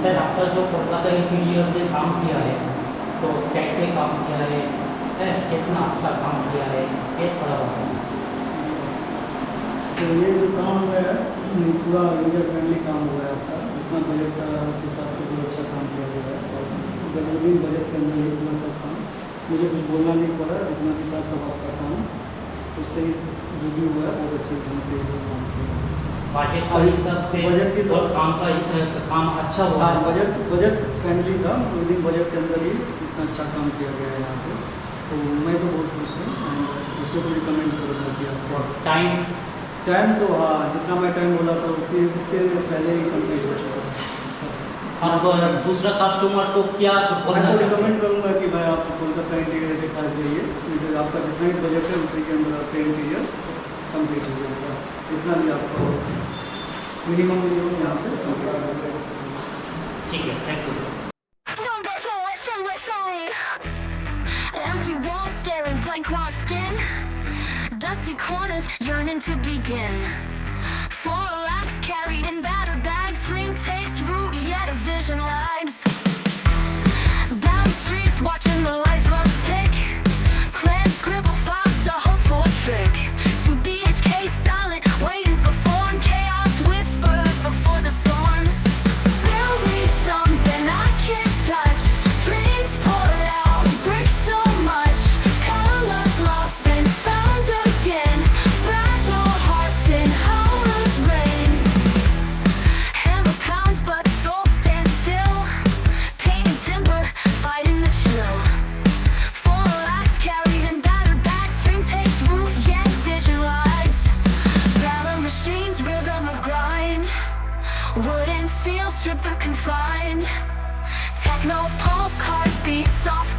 Sir आपका जो Kolkata interior में काम किया है तो कैसे काम किया है, कितना अच्छा काम किया है, ये थोड़ा बताइए। तो ये जो काम हुआ है पूरा यूजर फ्रेंडली काम हुआ है आपका, जितना बजट था उस हिसाब से बहुत अच्छा काम किया गया है और गजबीन बजट के अंदर ये पूरा सब काम मुझे कुछ बोलना नहीं पड़ा, जितना भी था सब आप करता हूँ, उससे जो भी हुआ है बहुत अच्छे ढंग से काम किया। बजट के हिसाब से बजट के और काम अच्छा हुआ है। बजट फ्रेंडली था, विद इन बजट के अंदर ही इतना अच्छा काम किया गया है यहाँ पे, तो मैं तो बहुत खुश हूँ एंड उससे तो रिकमेंड करूँगा कि आप टाइम तो हाँ जितना मैं टाइम बोला था उससे पहले ही कंप्लीट हो चुका है। और दूसरा कस्टमर को क्या मैं तो रिकमेंड करूँगा कि भाई आप कोलकाता इंटीरियर के पास जाइए, इधर आपका जितना भी बजट है उसी के अंदर आपका इंटीरियर कंप्लीट हो जाएगा, जितना भी आपका मिनिमम यहाँ पे। ठीक है, thank you sir. Empty walls staring blank raw skin, dusty corners yearning to begin. 4 lakhs carried in battered bags, dream takes root yet a vision lags. Down streets watching the life uptick, clan scribble fast a hope for a trick. To BHK silent, waiting for foreign chaos whispers before the storm. There'll be something I can't touch, dreams poured out, breaks so much, colors lost and found again, fragile hearts in Howrah's rain. Hammer pounds but soul stands still, painted timber, fighting the chill. 4 lakhs carried in battered bags, dream takes root yet vision rides. Grammar machines, rhythm of grind, wood and steel strip the confined. Techno pulse, heartbeat, soft